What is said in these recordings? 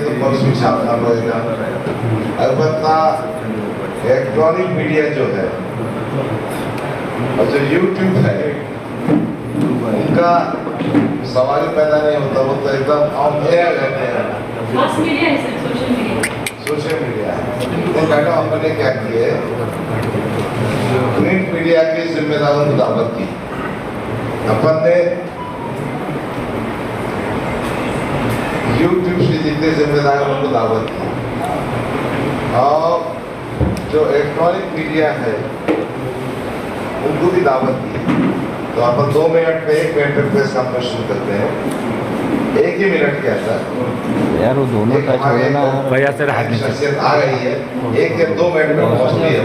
तो परसों छापना पड़ेगा। अलबत्ता इलेक्ट्रॉनिक मीडिया जो है और जो यूट्यूब है उनका सवाल पैदा नहीं होता, वो तो एकदम ऑन एयर रहते हैं। सोशल मीडिया तो मैडम हमने क्या किए, प्रिंट मीडिया की जिम्मेदारों को दावत की। अपन ने यूट्यूब से जितने जिम्मेदार हैं उनको दावत की, और जो इलेक्ट्रॉनिक मीडिया है उनको भी दावत की। तो अपन 2 मिनट में 1 मिनट में प्रेस कॉन्फ्रेंस शुरू करते हैं। 1 ही मिनट के अंदर यार वो दोनों का छोड़े ना भैया से शख्सियत आ रही है, 1 या 2 मिनट में पहुँचती है।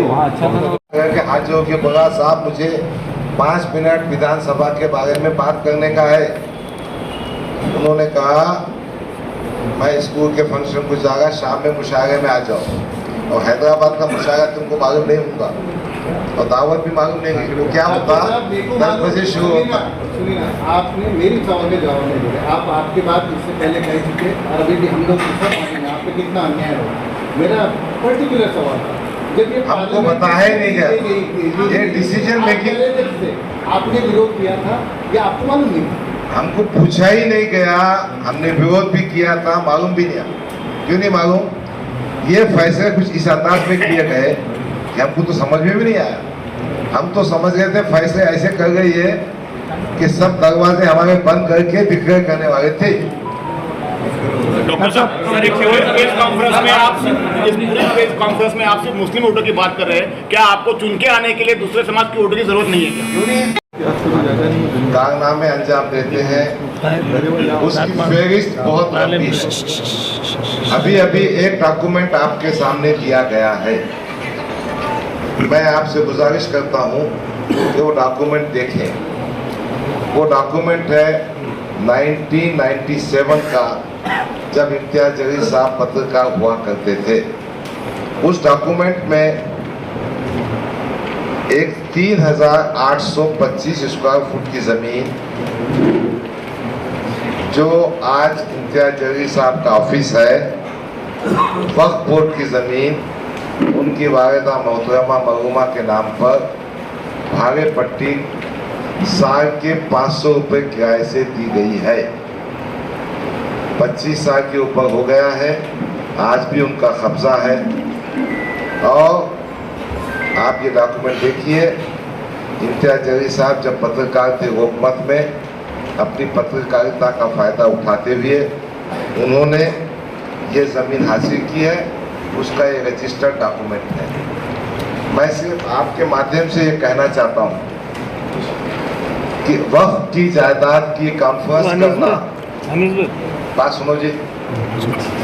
हाथ जोड़ के बोला, साहब मुझे 5 मिनट विधानसभा के बारे में बात करने का है। उन्होंने कहा मैं स्कूल के फंक्शन को जागा, शाम में मुशायरे में आ जाओ, और हैदराबाद का मुशायरा तुमको मालूम नहीं होगा और दावत भी मालूम नहीं होगी। वो क्या होता 10 बजे शुरू होता। आपने मेरी सवाल के जवाब नहीं दिया। आप आपकी बात इससे पहले कह चुके और अभी भी हम लोग सब मानेंगे आप पे कितना अन्याय हो। मेरा पर्टिकुलर सवाल था, जब ये हमको बताया ही नहीं गया ये डिसीजन मेकिंग, आपने विरोध किया था या आपको मालूम नहीं था? हमको पूछा ही नहीं गया, हमने विरोध भी किया था, मालूम भी नहीं। क्यों नहीं मालूम? ये फैसले कुछ इस अंदाज में किए गए कि हमको तो समझ में भी नहीं आया। हम तो समझ गए थे फैसले ऐसे कर गई है कि सब दरवाजे हमारे बंद करके विक्रय करने वाले थे। डॉक्टर साहब, सर एक प्रेस कॉन्फ्रेंस में आप इस पूरी प्रेस कॉन्फ्रेंस में आप सिर्फ मुस्लिम वोटों की बात कर रहे हैं, क्या आपको चुन के आने के लिए दूसरे समाज की वोटों की जरूरत नहीं है क्या? क्यों नहीं? कारनामे अंजाम देते हैं, उसकी फहरिस्त बहुत लंबी है। अभी अभी एक डॉक्यूमेंट आपके सामने दिया गया है, मैं आपसे गुजारिश करता हूं कि वो डॉक्यूमेंट देखें। वो डॉक्यूमेंट है 1997 का, जब इम्तियाज जलील साहब पत्रकार हुआ करते थे। उस डॉक्यूमेंट में एक 3825 स्क्वायर फुट की जमीन, जो आज इम्तियाज जलील साहब का ऑफिस है, वक्फ बोर्ड की जमीन उनकी वालिदा मोहतरमा मरहूमा के नाम पर भागे पट्टी साल के 500 रुपये किराए से दी गई है। 25 साल के ऊपर हो गया है, आज भी उनका कब्जा है। और आप ये डॉक्यूमेंट देखिए, इम्तियाज जलील साहब जब पत्रकार थे हुकूमत में, अपनी पत्रकारिता का फ़ायदा उठाते हुए उन्होंने ये ज़मीन हासिल की है, उसका ये रजिस्टर्ड डॉक्यूमेंट है। मैं सिर्फ आपके माध्यम से ये कहना चाहता हूँ कि वक्फ की जायदाद की कॉन्फ्रेंस करना, बात सुनो जी,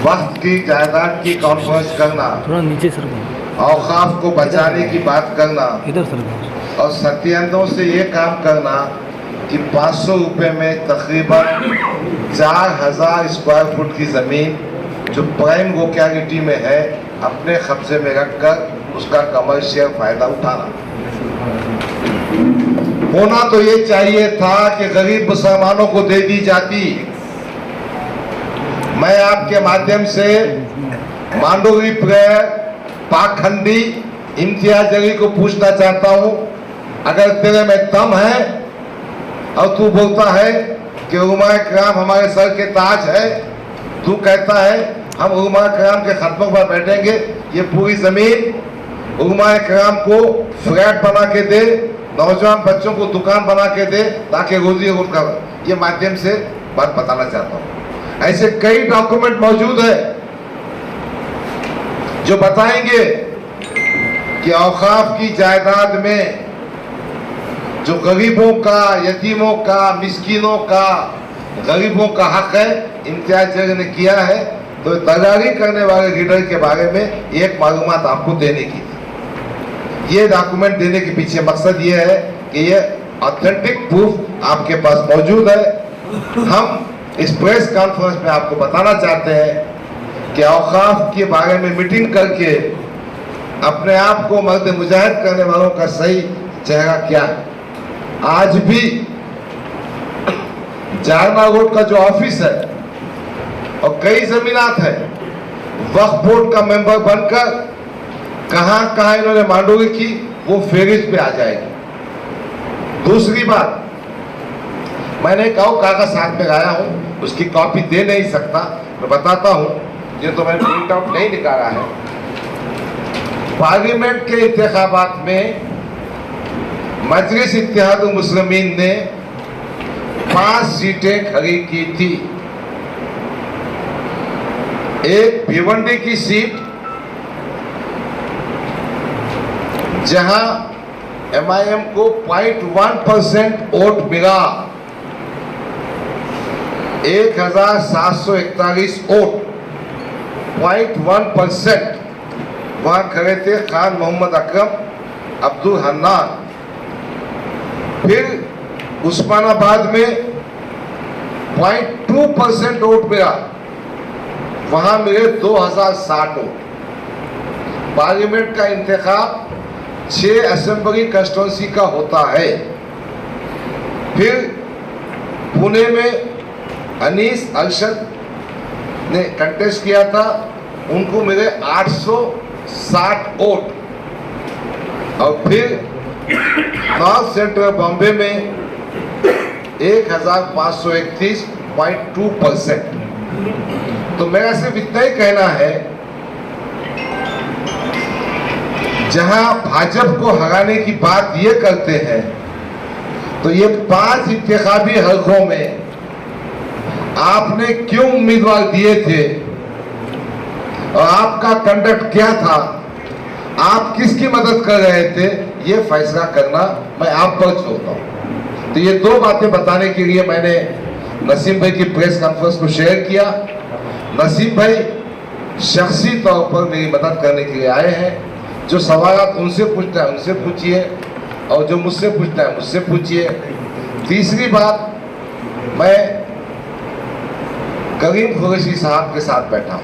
वक्फ की जायदाद की कॉन्फ्रेंस करना, थोड़ा नीचे सर, औकाफ को बचाने की बात करना, इधर सर, और सत्यंदों से ये काम करना कि 500 रुपये में तकरीबन 4000 स्क्वायर फुट की ज़मीन जो प्राइम लोकेलिटी में है अपने कब्जे में रखकर उसका कमर्शियल फायदा उठाना। होना तो ये चाहिए था कि गरीब मुसलमानों को दे दी जाती। मैं आपके माध्यम से मांडोरी प्रेयर पाखंडी इम्तियाज जलील को पूछना चाहता हूं, अगर तेरे में दम है और तू बोलता है कि उलमाए किराम हमारे सर के ताज है, तू कहता है हम उलमाए किराम के खत्मों पर बैठेंगे, ये पूरी जमीन उलमाए किराम को फ्लैट बना के दे, नौजवान बच्चों को दुकान बना के दे ताकि रोजी रोजगार, ये माध्यम से बात बताना चाहता हूँ। ऐसे कई डॉक्यूमेंट मौजूद है जो बताएंगे कि औकाफ की जायदाद में जो गरीबों का, यतीमों का, मिस्कीनों का, गरीबों का हक है, इम्तियाज जलील ने किया है। तो दलाली करने वाले लीडर के बारे में एक मालूमात आपको देने की थी। ये डॉक्यूमेंट देने के पीछे मकसद ये है कि ये ऑथेंटिक प्रूफ आपके पास मौजूद है। हम इस प्रेस कॉन्फ्रेंस में आपको बताना चाहते हैं कि औकाफ के बारे में मीटिंग करके अपने आप को मर्द मुजाहिद करने वालों का सही चेहरा क्या है। आज भी जारना रोड का जो ऑफिस है और कई जमीनात है, वक्फ बोर्ड का मेंबर बनकर कहां कहां इन्होंने मांडोगी की, वो फेरिस्त पे आ जाएगी। दूसरी बात, मैंने कागज साथ में लाया हूं, उसकी कॉपी दे नहीं सकता, मैं बताता हूं, ये तो मैंने प्रिंट आउट नहीं निकाला है। पार्लियामेंट के इंतखाबात में मजलिस इत्तेहादुल मुस्लिमीन ने 5 सीटें खड़ी की थी। एक भिवंडी की सीट जहां MIM को 0.1% वोट मिला, 1741 वोट, 0.1%। वहां खड़े थे खान मोहम्मद अकरम, अब्दुल हन्नान। फिर उस्मानाबाद में 0.2% वोट मिला, वहां मिले 2060 वोट। पार्लियामेंट का इंतखाब 6 असेंबली कंस्टिट्यूंसी का होता है। फिर पुणे में अनीस अरशद ने कंटेस्ट किया था, उनको मिले 860 वोट। और फिर नॉर्थ सेंट्रल बॉम्बे में 1531.2%। तो मेरा सिर्फ इतना ही कहना है, जहां भाजपा को हराने की बात ये करते हैं, तो ये 5 इंतखाबी हलकों में आपने क्यों उम्मीदवार दिए थे और आपका कंडक्ट क्या था, आप किसकी मदद कर रहे थे, ये फैसला करना मैं आप पर छोड़ता हूं। तो ये 2 बातें बताने के लिए मैंने नसीम भाई की प्रेस कॉन्फ्रेंस को शेयर किया। नसीम भाई शख्सी तौर पर मेरी मदद करने के लिए आए हैं। जो सवाल उनसे पूछना है उनसे पूछिए, और जो मुझसे पूछना है मुझसे पूछिए। तीसरी बात, मैं करीम कुरैशी साहब के साथ बैठा हूं।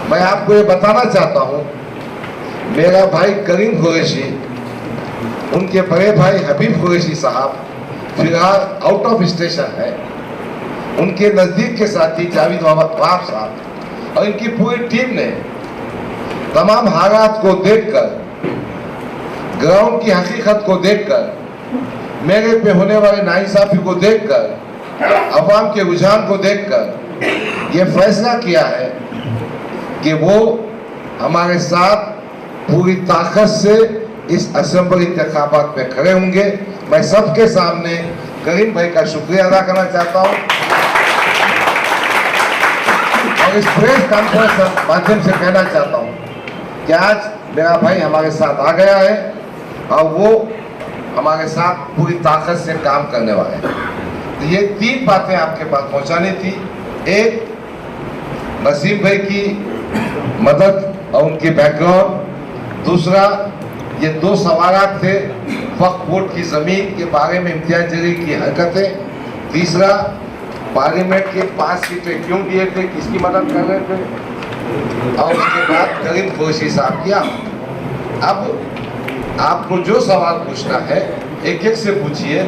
मैं आपको ये बताना चाहता हूं, मेरा भाई करीम कुरैशी, उनके बड़े भाई हबीब कुरैशी साहब फिलहाल आउट ऑफ स्टेशन है। उनके नजदीक के साथी जावेद वहाब साहब और इनकी पूरी टीम ने तमाम हालात को देखकर, ग्राउंड की हकीकत को देखकर, मेरे पे होने वाले नाइंसाफी को देखकर, अवाम के रुझान को देखकर ये फैसला किया है कि वो हमारे साथ पूरी ताकत से इस असेंबली इंतखाबात में खड़े होंगे। मैं सबके सामने करीम भाई का शुक्रिया अदा करना चाहता हूं और इस प्रेस कॉन्फ्रेंस के माध्यम से कहना चाहता हूं कि आज मेरा भाई हमारे साथ आ गया है और वो हमारे साथ पूरी ताकत से काम करने वाले हैं। तो ये 3 बातें आपके पास पहुंचानी थी। एक, नसीम भाई की मदद और उनकी बैकग्राउंड। दूसरा, ये 2 सवालात थे, वक्फ बोर्ड की जमीन के बारे में इम्तियाज जलील की हरकतें। तीसरा, पार्लियामेंट के 5 सीटें क्यों दिए थे, किसकी मदद कर रहे थे, और उसके बाद करीम कुरैशी साहब किया। अब आपको जो सवाल पूछना है एक एक से पूछिए।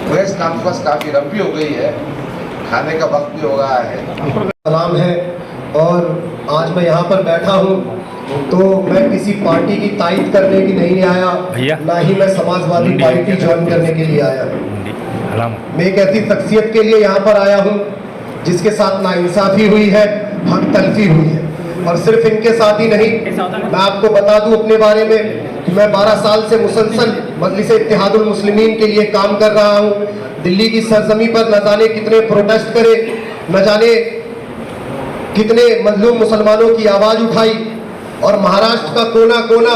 प्रेस कॉन्फ्रेंस काफी लंबी हो गई है, खाने का वक्त भी हो रहा है। सलाम है, और आज मैं यहाँ पर बैठा हूँ तो मैं किसी पार्टी की तायद करने की नहीं आया, ना ही मैं समाजवादी पार्टी ज्वाइन करने के लिए आया। मैं एक ऐसी शख्सियत के लिए यहाँ पर आया हूँ जिसके साथ नाइंसाफी हुई है, हक तलफी हुई है, और सिर्फ इनके साथ ही नहीं। मैं आपको बता दूं अपने बारे में कि मैं 12 साल से मुसलसल मजलिस इत्तेहादुल मुस्लिमीन के लिए काम कर रहा हूँ। दिल्ली की सरजमी पर न जाने कितने प्रोटेस्ट करे, न जाने कितने मजलूम मुसलमानों की आवाज उठाई, और महाराष्ट्र का कोना कोना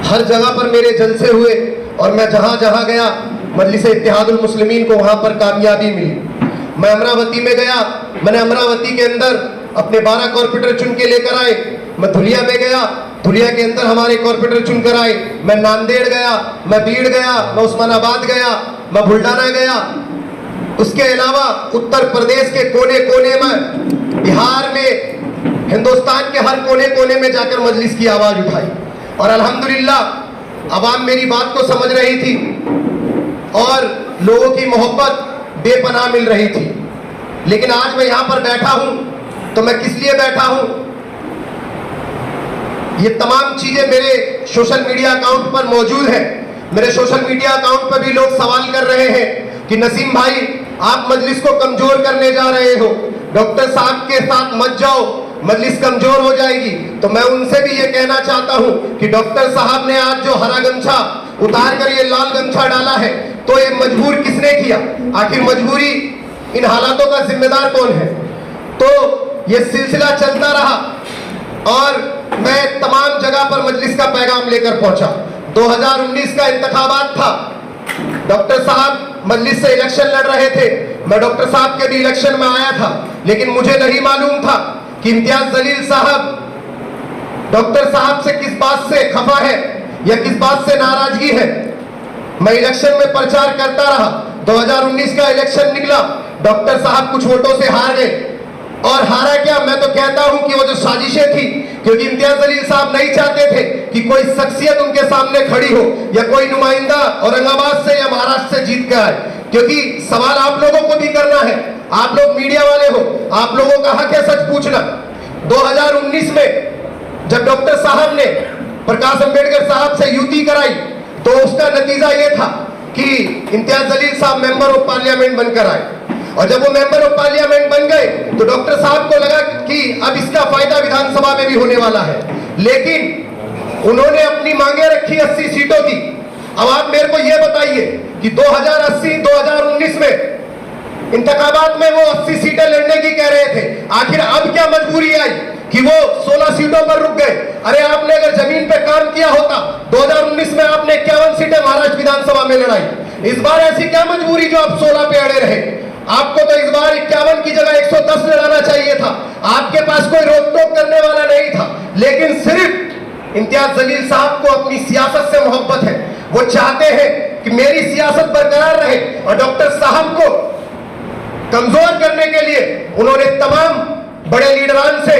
हर जगह पर मेरे जलसे हुए, और मैं जहां जहां गया मजलिस इत्तेहादुल मुस्लिमीन को वहां पर कामयाबी मिली। मैं अमरावती में गया, मैंने अमरावती के अंदर अपने 12 कॉर्पोरेटर चुन के लेकर आए। मैं धुलिया में गया, धुलिया के अंदर हमारे कॉर्पोरेटर चुन कर आए। मैं नांदेड़ गया, मैं बीड़ गया, मैं उस्मानाबाद गया, मैं बुल्ढाना गया। उसके अलावा उत्तर प्रदेश के कोने कोने में, बिहार में, हिंदुस्तान के हर कोने कोने में जाकर मजलिस की आवाज उठाई, और अल्हम्दुलिल्लाह अवाम मेरी बात को समझ रही थी और लोगों की मोहब्बत बेपनाह मिल रही थी। लेकिन आज मैं यहाँ पर बैठा हूँ तो मैं किस लिए बैठा हूं? ये तमाम चीजें मेरे सोशल मीडिया अकाउंट पर मौजूद है। मेरे सोशल मीडिया अकाउंट पर भी लोग सवाल कर रहे हैं कि नसीम भाई, आप मजलिस को कमजोर करने जा रहे हो, डॉक्टर साहब के साथ मत जाओ, मजलिस कमजोर हो जाएगी। तो मैं उनसे भी ये कहना चाहता हूं कि डॉक्टर साहब ने आज जो हरा गमछा उतार कर ये लाल गमछा डाला है, तो ये मजबूर किसने किया? आखिर मजबूरी, इन हालातों का जिम्मेदार कौन है? तो ये सिलसिला चलता रहा और मैं तमाम जगह पर मजलिस का पैगाम लेकर पहुंचा। 2019 का इंतखाबात था, डॉक्टर साहब मजलिस से इलेक्शन लड़ रहे थे, मैं डॉक्टर साहब के भी इलेक्शन में आया था, लेकिन मुझे नहीं मालूम था कि इम्तियाज जलील साहब डॉक्टर साहब से किस बात से खफा है या किस बात से नाराजगी है। मैं इलेक्शन में प्रचार करता रहा, 2019 का इलेक्शन निकला, डॉक्टर साहब कुछ वोटों से हार गए। और हारा क्या, मैं तो कहता हूं कि वो जो साजिशें थी, क्योंकि इम्तियाज जलील साहब नहीं चाहते थे कि कोई शख्सियत उनके सामने खड़ी हो या कोई नुमाइंदा औरंगाबाद से या महाराष्ट्र से जीत कर आए, क्योंकि सवाल आप लोगों को भी करना है, आप लोग मीडिया वाले हो, आप लोगों का हक है सच पूछना। 2019 में जब डॉक्टर साहब ने प्रकाश अंबेडकर साहब से युति कराई, तो उसका नतीजा ये था कि इम्तियाज जलील साहब मेंबर ऑफ पार्लियामेंट बनकर आए। और जब वो मेंबर ऑफ पार्लियामेंट बन गए तो डॉक्टर साहब को लगा कि अब इसका फायदा विधानसभा में भी होने वाला है, लेकिन उन्होंने अपनी मांगे रखी 80 सीटों की। अब आप मेरे को यह बताइए कि 2019 में इंतखाबात में वो 80 सीटें लड़ने की कह रहे थे, आखिर अब क्या मजबूरी आई कि वो 16 सीटों पर रुक गए? अरे आपने अगर जमीन पे काम किया होता, 2019 में आपने 51 सीटें महाराष्ट्र विधानसभा में लड़ाई। इस बार ऐसी क्या मजबूरी जो आप 16 पे अड़े रहे? आपको तो इस बार 51 की जगह 110 लड़ाना चाहिए था। आपके पास कोई रोक टोक करने वाला नहीं था, लेकिन सिर्फ इम्तियाज जलील साहब को अपनी सियासत से मोहब्बत है। वो चाहते हैं कि मेरी सियासत बरकरार रहे, और डॉक्टर साहब को कमजोर करने के लिए उन्होंने तमाम बड़े लीडरान से